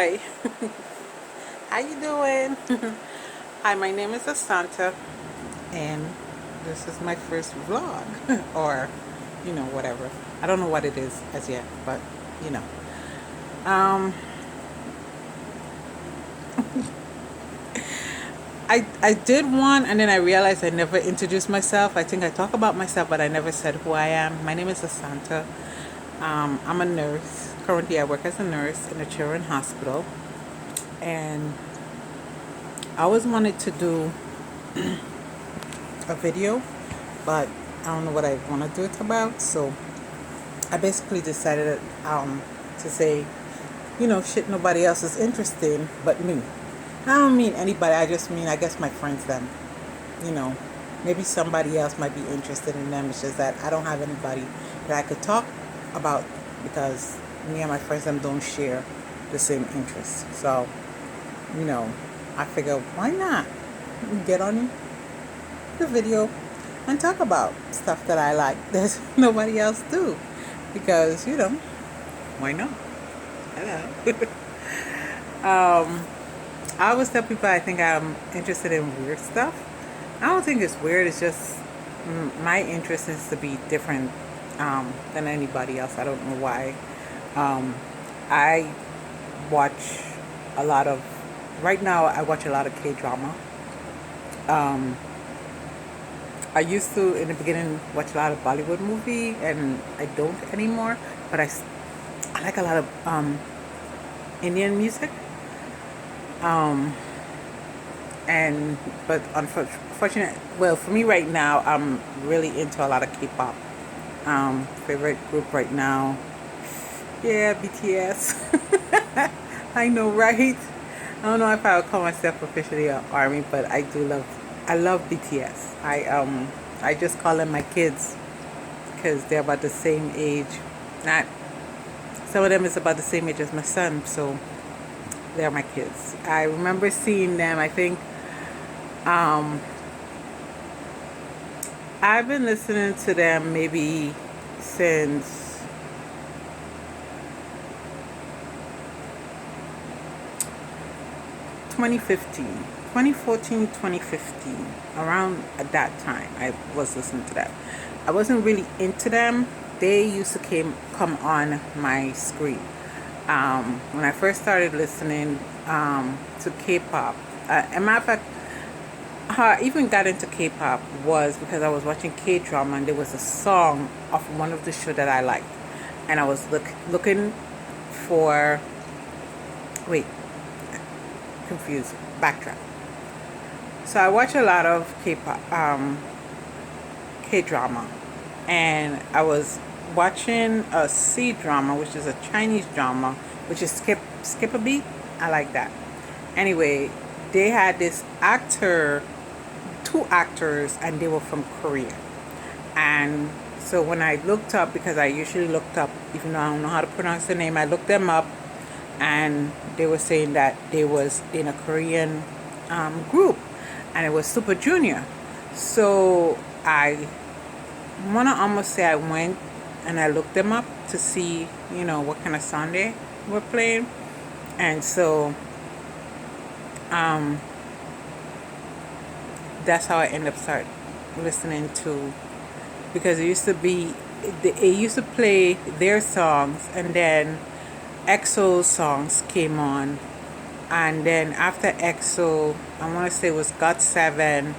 Hi. How you doing? Hi, my name is Asanta, and this is my first vlog, or whatever. I don't know what it is as yet, but you know. Um, I did one, and then I realized I never introduced myself. I think I talk about myself, but I never said who I am. My name is Asanta. I'm a nurse. Currently, I work as a nurse in a children's hospital, and I always wanted to do a video, but I don't know what I want to do it about. So I basically decided to say, shit nobody else is interested in but me. I don't mean anybody. I just mean, I guess, my friends then. You know, maybe somebody else might be interested in them. It's just that I don't have anybody that I could talk about because me and my friends them don't share the same interests. So, you know, I figure why not get on the video and talk about stuff that I like that nobody else do, because why not? Hello. I always tell people I think I'm interested in weird stuff. I don't think it's weird. It's just my interest is to be different than anybody else. I don't know why. I watch a lot of right now. I watch a lot of K-drama. Um, I used to, in the beginning, watch a lot of Bollywood movie, and I don't anymore. But I like a lot of Indian music. Um, and but unfortunately, well, for me right now, I'm really into a lot of K-pop. Favorite group right now, yeah, BTS. I know, right? I don't know if I would call myself officially an army, but I love BTS. I just call them my kids because they're about the same age. Not Some of them is about the same age as my son, so they're my kids. I remember seeing them. I think I've been listening to them maybe since 2015, 2014, 2015. Around at that time, I was listening to them. I wasn't really into them. They used to come on my screen. When I first started listening to K-pop, a matter of fact, how I even got into K-pop was because I was watching K-drama, and there was a song of one of the show that I liked, and I was looking for, wait, confused, backtrack. So I watch a lot of K-pop, K-drama, and I was watching a C drama, which is a Chinese drama, which is skip a beat. I like that. Anyway, they had this actor, two actors, and they were from Korea. And so when I looked up, because I usually looked up, even though I don't know how to pronounce the name, I looked them up, and they were saying that they was in a Korean group, and it was Super Junior. So I want to almost say I went and I looked them up to see, what kind of song they were playing. And so that's how I ended up start listening to, because it used to play their songs, and then EXO's songs came on, and then after EXO, I want to say it was GOT7,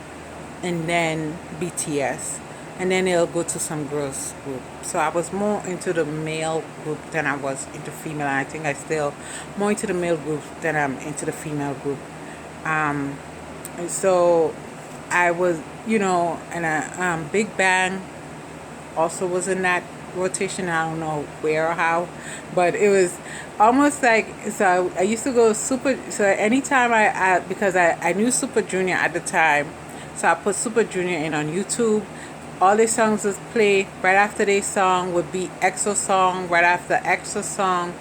and then BTS, and then it'll go to some girls group. So I was more into the male group than I was into female. And I think I still more into the male group than I'm into the female group. And so I was, and Big Bang also was in that rotation. I don't know where or how, but it was almost like, so I used to go super. So anytime because I knew Super Junior at the time, so I put Super Junior in on YouTube. All their songs would play. Right after their song would be EXO song. Right after EXO song,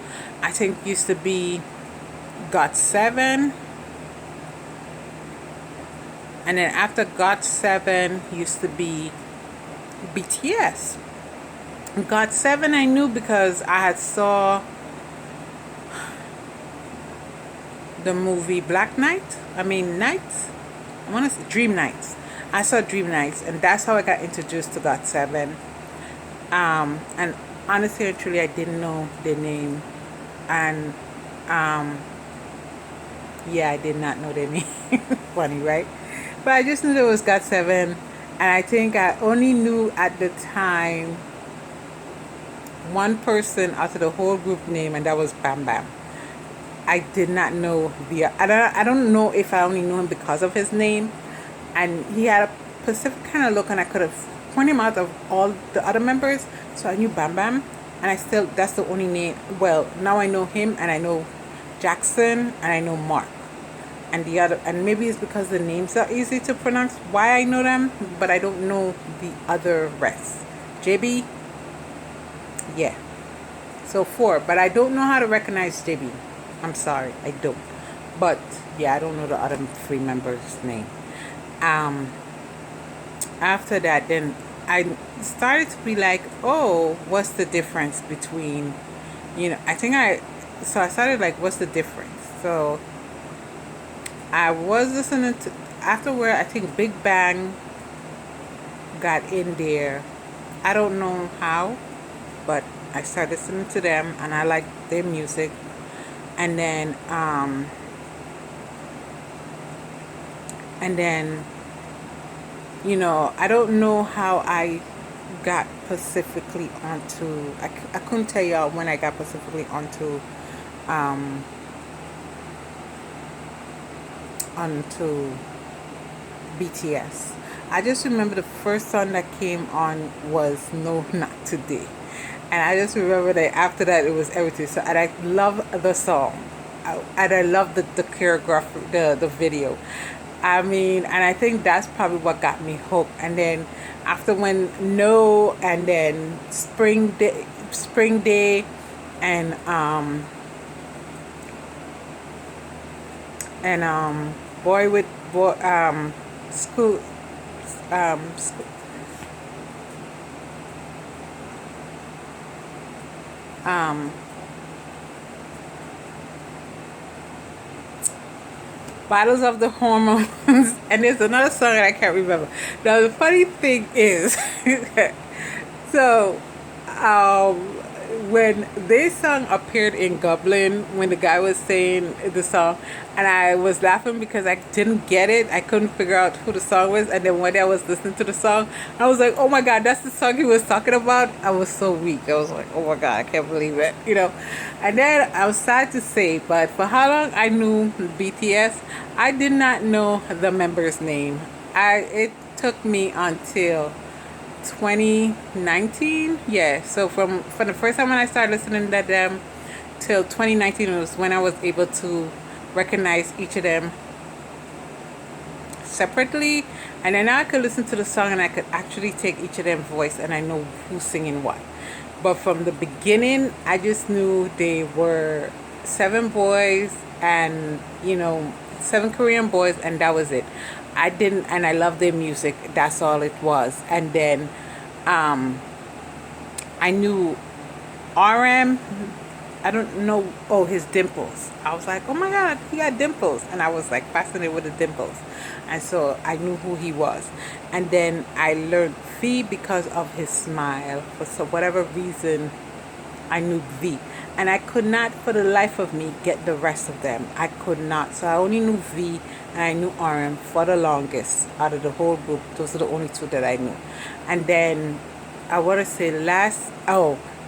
I think used to be GOT7, and then after GOT7 used to be BTS. GOT7 I knew because I had saw the movie Black Knight. I mean Nights. I want to say Dream Nights. I saw Dream Nights, and that's how I got introduced to GOT7. And honestly and truly, I didn't know their name, and um, yeah, I did not know their name. Funny, right? But I just knew there was GOT7, and I think I only knew at the time one person out of the whole group name, and that was Bam Bam. I did not know I don't know if I only knew him because of his name, and he had a specific kind of look, and I could have pointed him out of all the other members, so I knew Bam Bam, and I still that's the only name. Well, now I know him, and I know Jackson, and I know Mark, and the other, and maybe it's because the names are easy to pronounce why I know them, but I don't know the other rest. JB, yeah. So four, but I don't know how to recognize JB. I'm sorry, I don't. But yeah, I don't know the other three members' name. Um, After that, then I started to be like, oh, what's the difference between, so I started like, what's the difference? So I was listening to, afterward, I think Big Bang got in there. I don't know how, but I started listening to them, and I liked their music. And then and then I don't know how I got specifically onto, I couldn't tell y'all when I got specifically um onto BTS. I just remember the first song that came on was No Not Today, and I just remember that after that it was everything. So, and I love the song, and I love the choreography, the video. I mean, and I think that's probably what got me hooked. And then after, when No, and then Spring Day, and Boy with Boy, school, school, um Battles of the Hormones, and there's another song that I can't remember. Now the funny thing is, so um, when this song appeared in Goblin, when the guy was saying the song, and I was laughing because I didn't get it. I couldn't figure out who the song was, and then one day I was listening to the song, I was like, oh my god, that's the song he was talking about. I was so weak. I was like, oh my god, I can't believe it. And then I was sad to say, but for how long I knew BTS, I did not know the member's name. It took me until 2019. Yeah, so from the first time when I started listening to them till 2019 was when I was able to recognize each of them separately, and then I could listen to the song and I could actually take each of them voice, and I know who's singing what. But from the beginning, I just knew they were seven boys, and seven Korean boys, and that was it. I didn't, and I love their music. That's all it was. And then I knew RM. I don't know. Oh, his dimples. I was like, oh my god, he got dimples, and I was like fascinated with the dimples, and so I knew who he was. And then I learned V because of his smile. For so whatever reason, I knew V, and I could not for the life of me get the rest of them. I could not. So I only knew V, and I knew RM for the longest out of the whole group. Those are the only two that I knew. And then I want to say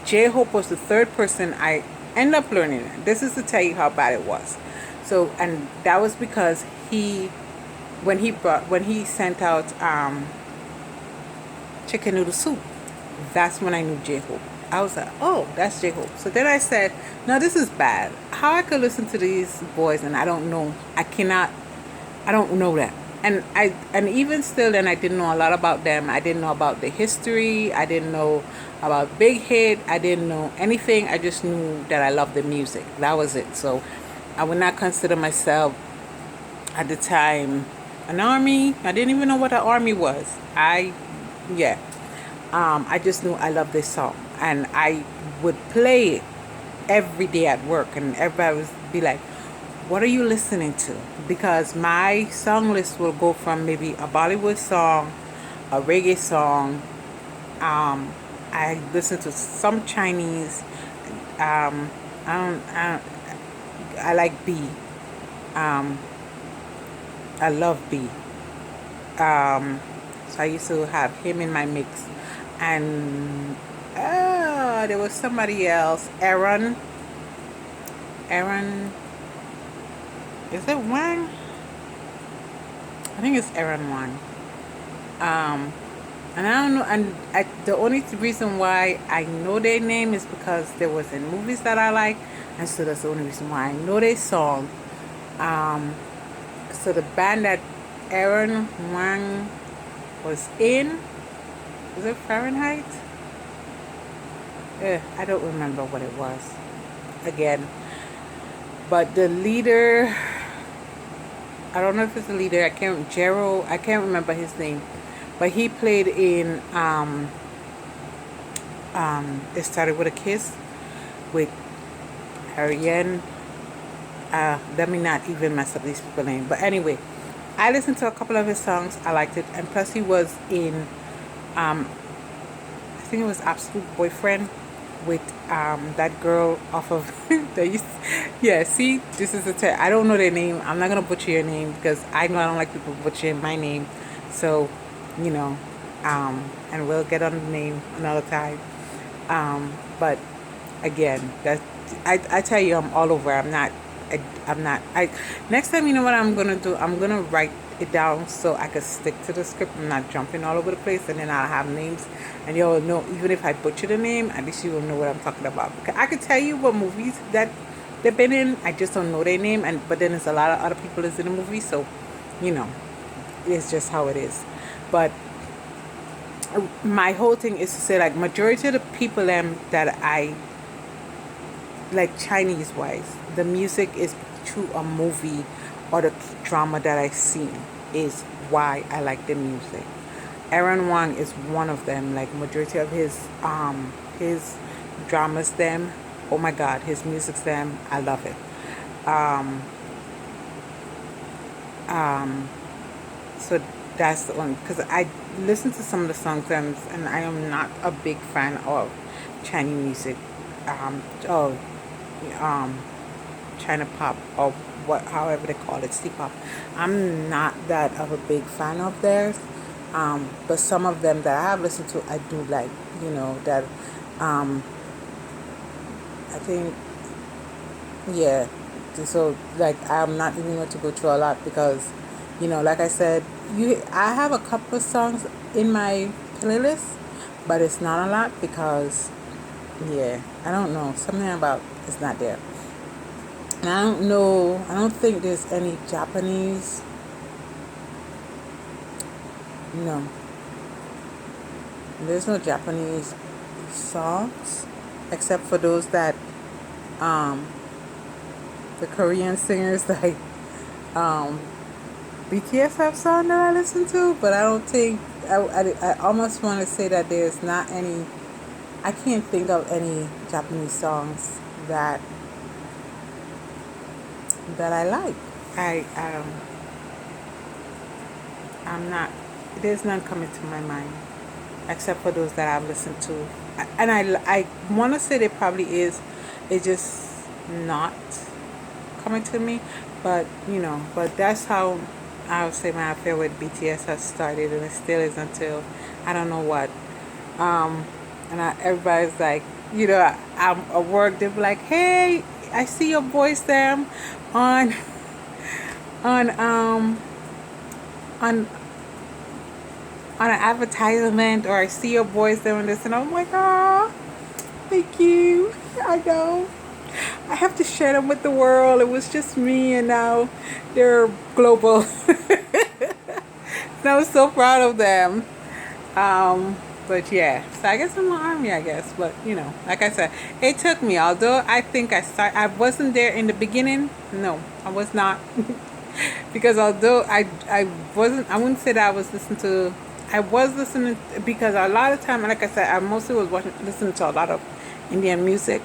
J-Hope was the third person I ended up learning. This is to tell you how bad it was. So, and that was because when he sent out chicken noodle soup, that's when I knew J-Hope. I was like, oh, that's J-Hope. So then I said, no, this is bad. How I could listen to these boys and I don't know them. And even still then, I didn't know a lot about them. I didn't know about the history. I didn't know about Big Hit. I didn't know anything. I just knew that I loved the music. That was it. So I would not consider myself at the time an army. I didn't even know what an army was. I just knew I loved this song, and I would play it every day at work, and everybody would be like, what are you listening to? Because my song list will go from maybe a Bollywood song, a reggae song. Um, I listen to some Chinese. Um, I like B. Um, I love B. So I used to have him in my mix, and there was somebody else. Aaron, is it Wang? I think it's Aaron Wang. Um, and I don't know. And the only reason why I know their name is because there was in movies that I like, and so that's the only reason why I know their song. Um, so the band that Aaron Wang was in, was it Fahrenheit? I don't remember what it was again. But the leader, I don't know if it's the leader. I can't remember his name, but he played in It Started with a Kiss with Ariane. Let me not even mess up these people's name. But anyway, I listened to a couple of his songs. I liked it, and plus he was in I think it was Absolute Boyfriend with that girl off of yeah, see, this is I don't know their name. I'm not gonna butcher your name because I know I don't like people butchering my name. So, you know, and we'll get on the name another time. But again, that I tell you, I'm all over. I'm not. I Next time, you know what I'm gonna do? I'm gonna write it down so I could stick to the script. I'm not jumping all over the place, and then I'll have names, and you'll know. Even if I butcher the name, at least you will know what I'm talking about. Because I could tell you what movies that they've been in. I just don't know their name, and but then there's a lot of other people that's in the movie, so you know, it's just how it is. But my whole thing is to say, like, majority of the people that I like Chinese wise, the music is to a movie or the drama that I see is why I like the music. Aaron Wang is one of them. Like majority of his dramas, them, oh my God, his music's them. I love it. Um, so that's the one because I listen to some of the songs and I am not a big fan of Chinese music. Or um, China pop or what, however they call it, C-pop. I'm not that of a big fan of theirs, but some of them that I have listened to, I do like. You know that, um, I think, yeah. So like, I'm not even going to go through a lot because, like I said, I have a couple of songs in my playlist, but it's not a lot because, yeah, I don't know, something about it's not there. And I don't know. I don't think there's any Japanese. No, there's no Japanese songs except for those that um the Korean singers like um BTS have song that I listen to, but I don't think I almost want to say that there's not any. I can't think of any Japanese songs that I like. I I'm not. There's none coming to my mind, except for those that I've listened to, and I want to say there probably is. It's just not coming to me, but that's how I would say my affair with BTS has started, and it still is until I don't know what. Um, everybody's like, I'm at work. They're like, "Hey, I see your voice there on on um on on an advertisement, or I see your boys doing this," and I'm like, "Oh, thank you. I know. I have to share them with the world. It was just me, and now they're global." And I was so proud of them. Um, but yeah, so I guess I'm an army, I guess. But like I said, it took me. Although I wasn't there in the beginning. No, I was not. Because although I wouldn't say that I was listening to. I was listening because a lot of time, like I said, I mostly was listening to a lot of Indian music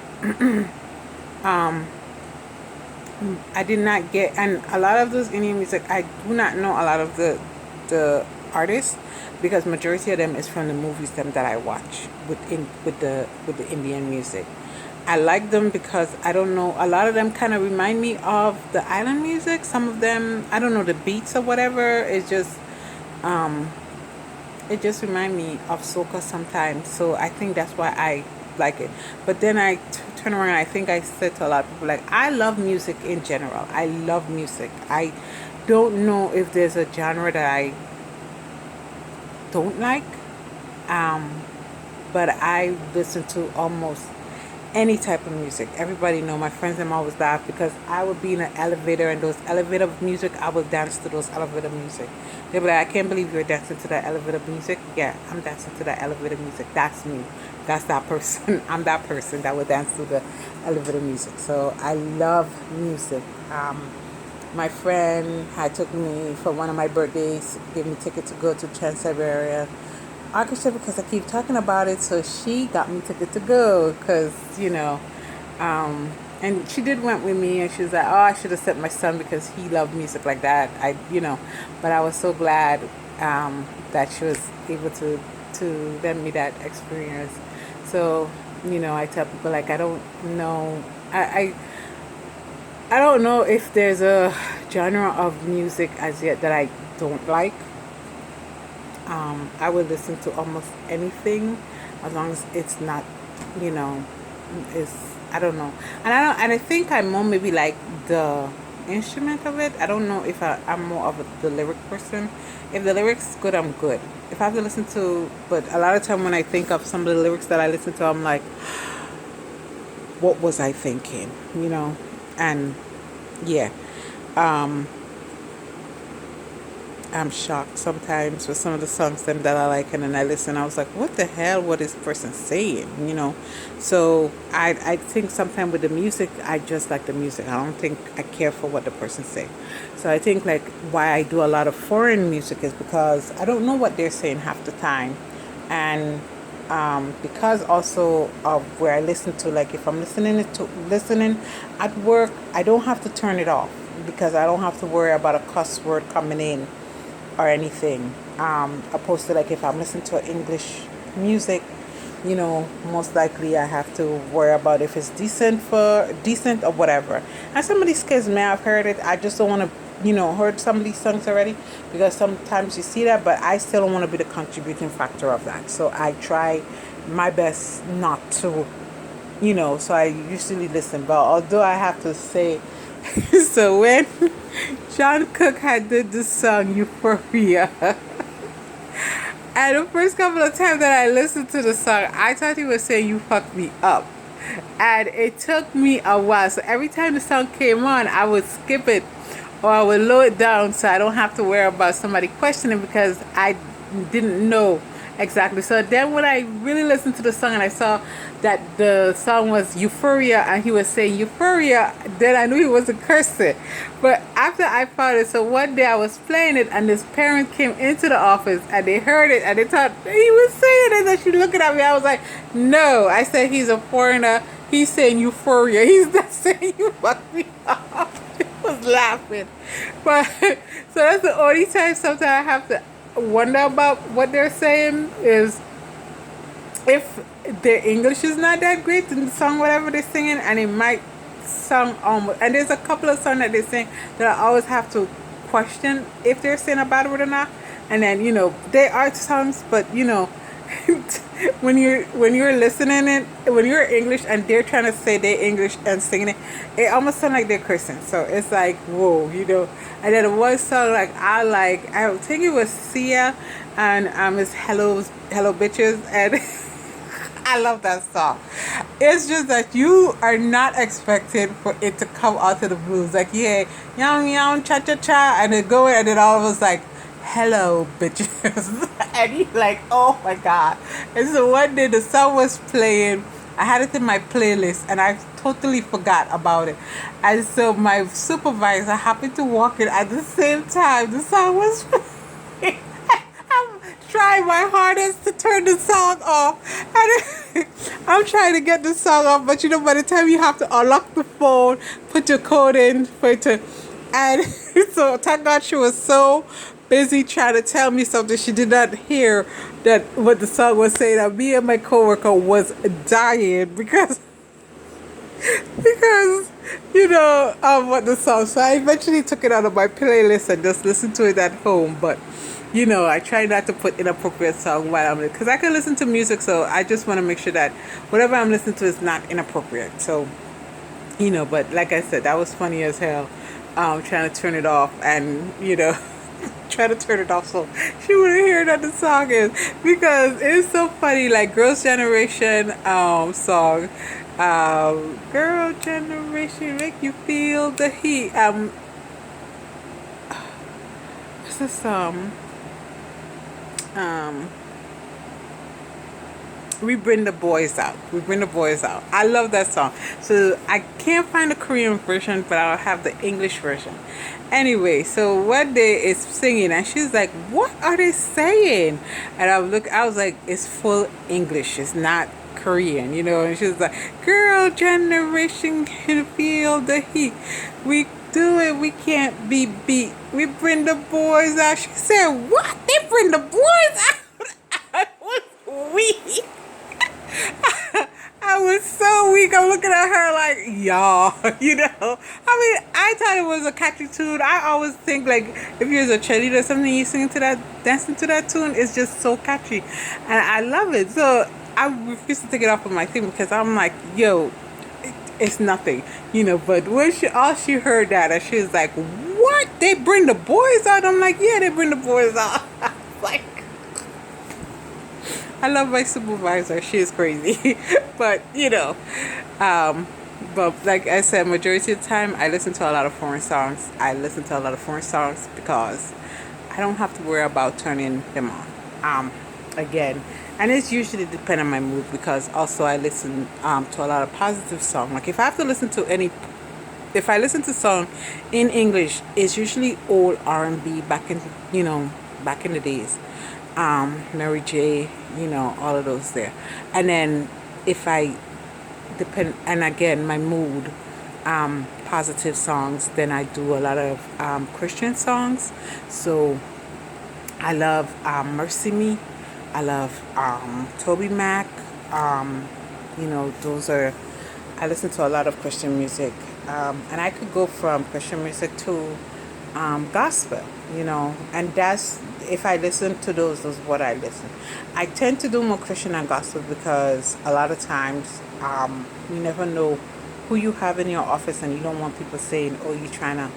I did not get, and a lot of those Indian music, I do not know a lot of the artists because majority of them is from the movies them that I watch with the Indian music. I like them because I don't know, a lot of them kind of remind me of the island music. Some of them, I don't know, the beats or whatever. It just remind me of soca sometimes. So I think that's why I like it. But then turn around. I think I said to a lot of people like I love music in general. I love music. I don't know if there's a genre that I don't like. Um, but I listen to almost any type of music. Everybody know my friends and always laugh because I would be in an elevator and those elevator music, I would dance to those elevator music. They'd be like, I can't believe you're dancing to that elevator music. Yeah, I'm dancing to that elevator music. That's me. That's that person. I'm that person that would dance to the elevator music. So I love music. My friend had took me for one of my birthdays, gave me ticket to go to Trans-Siberia Orchestra because I keep talking about it. So she got me ticket to go because and she did went with me, and she was like, "Oh, I should have sent my son because he loved music like that." But I was so glad that she was able to lend me that experience. So I tell people like I don't know, I don't know if there's a genre of music as yet that I don't like. I would listen to almost anything as long as it's not, you know, is I don't know, and I think I'm more maybe like the instrument of it. I don't know if I'm more of the lyric person. If the lyrics good, I'm good. If I have to listen to, but a lot of time when I think of some of the lyrics that I listen to, I'm like, what was I thinking? And yeah. Um, I'm shocked sometimes with some of the songs that I like, and then I listen. I was like, "What the hell? What is this person saying?" So I think sometimes with the music, I just like the music. I don't think I care for what the person say. So I think like why I do a lot of foreign music is because I don't know what they're saying half the time, and because also of where I listen to, like if I'm listening at work, I don't have to turn it off because I don't have to worry about a cuss word coming in or anything. Opposed to like if I'm listening to English music, most likely I have to worry about if it's decent or whatever. And some of these kids may have heard it. I just don't want to, heard some of these songs already because sometimes you see that, but I still don't want to be the contributing factor of that. So I try my best not to, so I usually listen. But although I have to say, so when John Cook had did this song Euphoria, and the first couple of times that I listened to the song, I thought he was saying you fucked me up. And it took me a while. So every time the song came on, I would skip it or I would lower it down so I don't have to worry about somebody questioning because I didn't know exactly. So then when I really listened to the song and I saw that the song was Euphoria and he was saying Euphoria, then I knew he wasn't cursing. But after I found it, so one day I was playing it and this parent came into the office and they heard it and they thought he was saying it, and she looking at me. I was like, no. I said he's a foreigner. He's saying Euphoria. He's not saying you fuck me up. He was laughing. But so that's the only time sometimes I have to wonder about what they're saying is if their English is not that great in the song, whatever they're singing, and it might sound almost. And there's a couple of songs that they sing that I always have to question if they're saying a bad word or not. And then they are songs, but when you're listening it, when you're English and they're trying to say their English and singing it, it almost sounds like they're cursing. So it's like whoa. And then one song I think it was Sia and it's hello bitches, and I love that song. It's just that you are not expected for it to come out of the blues. Like, yeah, yum, yum, cha, cha, cha. And it go in, and then all of us like, hello, bitches. And you're like, oh my God. And so one day the song was playing. I had it in my playlist, and I totally forgot about it. And so my supervisor happened to walk in at the same time the song was playing. I'm trying my hardest to turn the song off. And I'm trying to get the song up, but by the time you have to unlock the phone, put your code in for it to, and so thank God she was so busy trying to tell me something she did not hear that what the song was saying. That me and my coworker was dying because what the song. So I eventually took it out of my playlist and just listened to it at home. But I try not to put inappropriate song while I'm because I can listen to music. So I just want to make sure that whatever I'm listening to is not inappropriate. So but like I said, that was funny as hell. Trying to turn it off and try to turn it off so she wouldn't hear that the song is because it's so funny. Like Girls' Generation song, Girl Generation make you feel the heat. What's this um we bring the boys out. We bring the boys out. I love that song. So I can't find the Korean version, but I'll have the English version. Anyway, so one day it's singing, and she's like, "What are they saying?" And I was like, "It's full English. It's not Korean, And she was like, "Girl generation can feel the heat. We do it. We can't be beat. We bring the boys out." She said, "What? They bring the boys out?" I was weak. I was so weak. I'm looking at her like, y'all, I mean, I thought it was a catchy tune. I always think like if you're a cheerleader or something, you sing to that, dancing to that tune, it's just so catchy, and I love it. So I refuse to take it off of my thing because I'm like, yo, it's nothing, But when she heard that, and she was like, "What? They bring the boys out?" I'm like, "Yeah, they bring the boys out." Like. I love my supervisor. She is crazy. But, um, but like I said, majority of the time, I listen to a lot of foreign songs. I listen to a lot of foreign songs because I don't have to worry about turning them on. Again, and it's usually depend on my mood because also I listen to a lot of positive songs. Like if I listen to song in English, it's usually old R&B back in the days. Mary J, all of those there. And then if I depend, and again, my mood, positive songs, then I do a lot of Christian songs. So I love Mercy Me. I love Toby Mac. Those are, I listen to a lot of Christian music. And I could go from Christian music to gospel, and that's if I listen to those what I listen. I tend to do more Christian and gospel because a lot of times you never know who you have in your office, and you don't want people saying, "Oh, you're trying to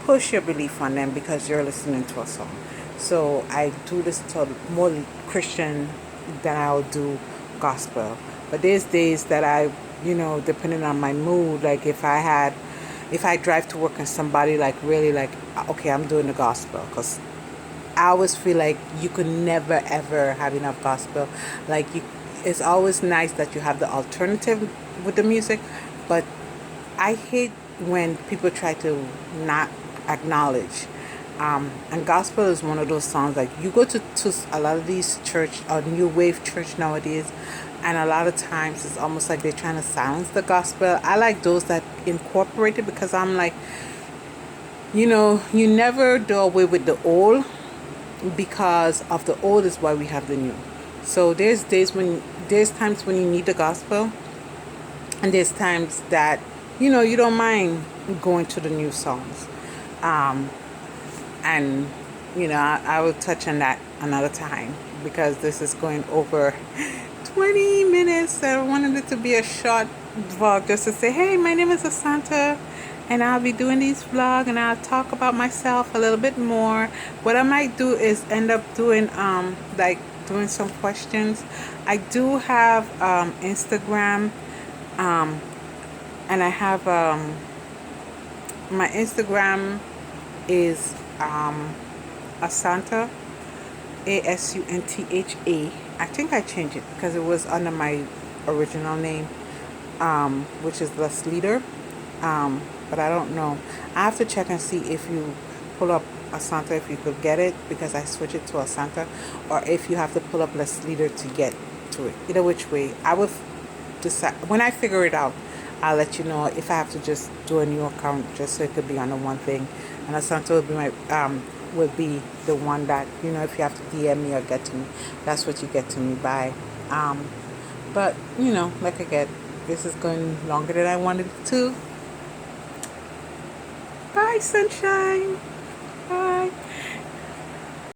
push your belief on them because you're listening to a song." So I do listen to more Christian than I'll do gospel. But there's days that depending on my mood, like if I drive to work and somebody like really like, okay, I'm doing the gospel because I always feel like you could never ever have enough gospel. It's always nice that you have the alternative with the music, but I hate when people try to not acknowledge. And gospel is one of those songs like you go to a lot of these church or new wave church nowadays, and a lot of times it's almost like they're trying to silence the gospel. I like those that incorporate it because I'm like, you never do away with the old because of the old is why we have the new. So there's times when you need the gospel, and there's times that you don't mind going to the new songs. And I will touch on that another time because this is going over 20 minutes. I wanted it to be a short vlog just to say, hey, my name is Asanta, and I'll be doing these vlogs, and I'll talk about myself a little bit more. What I might do is end up doing like doing some questions. I do have Instagram, and I have my Instagram is Asanta, ASUNTHA. I think I changed it because it was under my original name, which is Les Leader. But I don't know. I have to check and see if you pull up Asanta, if you could get it, because I switched it to Asanta, or if you have to pull up Les Leader to get to it. Either which way, I will decide when I figure it out. I'll let you know if I have to just do a new account just so it could be on the one thing, and Asante will be my will be the one that, you know, if you have to DM me or get to me, that's what you get to me by. Um, but you know, like again, this is going longer than I wanted it to. Bye, sunshine.